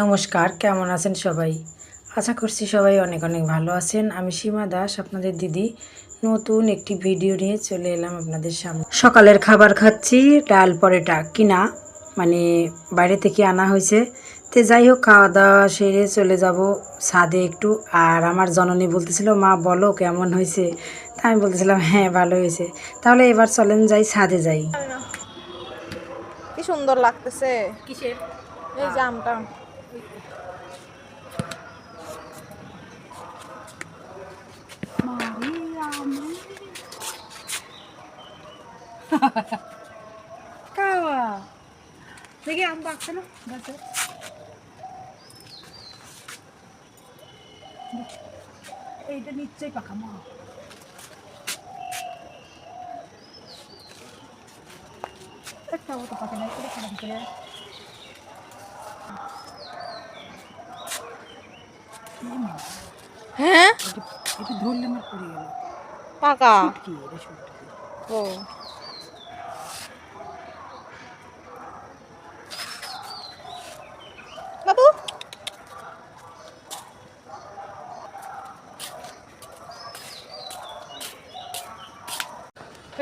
নমস্কার, কেমন আছেন সবাই? আশা করছি সবাই অনেক অনেক ভালো আছেন। আমি সীমা দাস, আপনাদের দিদি। নতুন একটি ভিডিও নিয়ে চলে এলাম আপনাদের সামনে। সকালের খাবার খাচ্ছি, ডাল পরোটা কিনা, মানে বাইরে থেকে আনা হয়েছে। তো যাই হোক, খাওয়া দাওয়া সেরে চলে যাব ছাদে একটু। আর আমার জননী বলতেছিল, মা বলো কেমন হয়েছে? তা আমি বলতেছিলাম হ্যাঁ ভালো হয়েছে। তাহলে এবার চলেন যাই, ছাদে যাই। কি সুন্দর লাগতেছে। কিসের? এই যে আমটা। কাওয়া দেখি আম পাকছে না গাছে। এইটা নিশ্চয়ই পাকা মা। একটাও তো পাকে নাই, এটা খারাপ করে। হ্যাঁ এটা ধরলে আমার পড়ে গেল। পাকা। কি এটা শুটকি? ও বাবু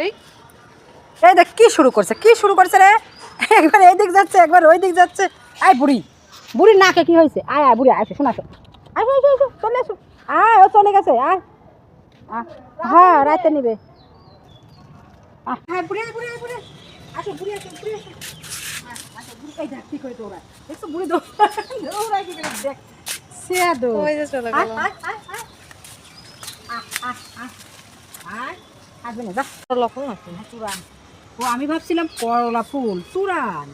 এই এই দেখ কি শুরু করছে, কি শুরু করছে রে! একবার এই দিক যাচ্ছে, একবার ওই দিক যাচ্ছে। আয় বুড়ি, বুড়ির নাকে কি হয়েছে? আয় আয় বুড়ি, আসো শোনা, আসো আসো আসো আসো, চলে আসো। আয়, ও চলে গেছে। আয় হ্যাঁ, রাতে নিবে। হ্যাঁ বুড়ি, বুড়ি বুড়ি আসো, বুড়ি আসো, বুড়ি আসো। আসো বুড়ি, এই দেখ কি করে দৌড়ায়, দেখছো বুড়ি দৌড়ায় কি করে, দেখ সে দৌড়। ওই যে চলে আয় গেল। আয় আয় আয় আয় আয় আয়, আসবে না, যা। লবণ আছে। তুরান, ও আমি ভাবছিলাম করলা ফুল। তুরান,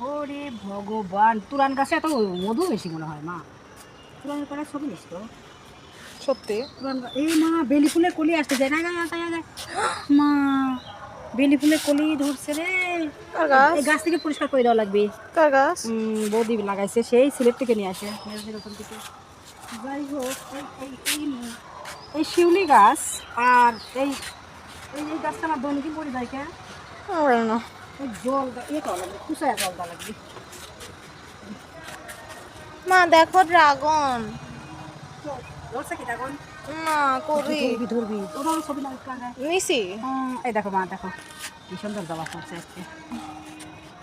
ওরে ভগবান, তুরান গাছে এত মধু বেশি মনে হয় মা। তুরানের কলার ছবি নিস তো। সত্যি তুরান এই মা, বেলি ফুলের কলি আসতে যায় না, মা বেলি ফুলের কলি ধরছে রে। কার গাছ? এই গাছ থেকে পরিষ্কার করে দেওয়া লাগবে। কার গাছ? বৌদি লাগাইছে, সেই সিলেট থেকে নিয়ে আসে, ওখান থেকে। যাই হোক, এই শিউলি গাছ আর এই এই গাছটা আমার দৈনিক পড়ে যায় কে? না জল ইয়ে করা লাগবে, খুশায় জল দেওয়া লাগবে। মা দেখো ড্রাগন। ধরছে কি এখন? না করি ধরবি ধরবি, ওরাও ছবি না নিছি এই দেখো মা, দেখো কি সুন্দর জবা ফুটছে আজকে।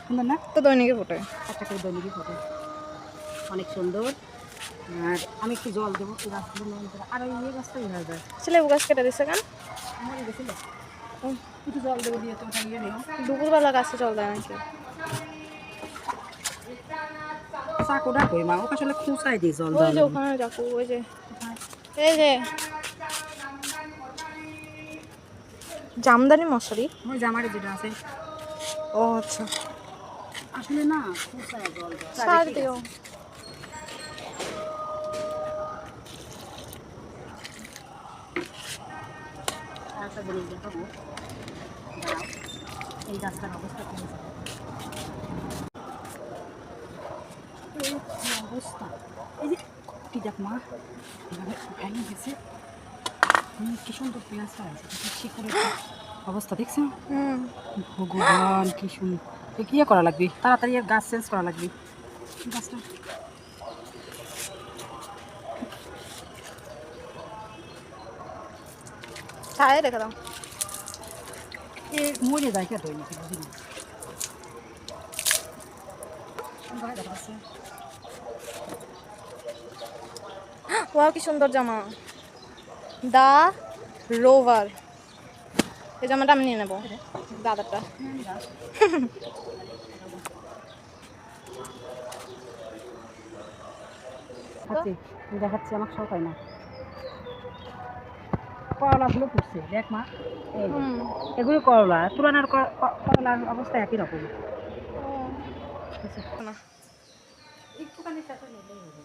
সুন্দর না? তো দৈনিকে ফোটে। একটা করে দৈনিকই ফটো, অনেক সুন্দর। আর আমি একটু জল দেবো এই গাছগুলো নয়ন করে। আর ওই ইয়ে গাছটা হয়ে যায়, ছেলে গাছ কেটে দিছে কেন? মরে গেছিল। একটু জল দেবো দিয়ে তো ওটা ইয়ে নেই। দুপুরবেলা গাছে জল দেয় নাকি? চাকুটা কই মা, ওকে আসলে খুঁচাই দিই জল ওই দেওয়া যে লাগবে। ওখানে যাকু, ওই যে এই যে জামদানি মশারি। ওই যে আমার যেটা আছে। ও আচ্ছা, আসলে না খুঁচাই জল দেওয়া। সার দিও। আর একটা জিনিস দেখাবো, দাঁড়াও। এই গাছটার অবস্থা কি হয়েছে, এই কি অবস্থা! এই যে কি দেখ মা, এভাবে ভেঙে গেছে। কি সুন্দর পেঁয়াজটা আছে, শিকড়ের অবস্থা দেখছো? ভগবান কি সুন্দর! কি করা লাগবে, তাড়াতাড়ি এর গাছ চেঞ্জ করা লাগবে। গাছটা ছায়ে রেখে দাও। এ মরে যায় কে দই নাকি বুঝি না। দেখা যাচ্ছে। ওয়াও কি সুন্দর জামা, দা রোভার। এই জামাটা আমি নিয়ে নেবো, দাদাটা। দেখাচ্ছি, আমার সব হয় না। করলাগুলো ফুটছে দেখ মা, এই যে এগুলো করলা, তুলনার করলার অবস্থা একই রকম। না একটুখানি সাথে নিলেই হবে।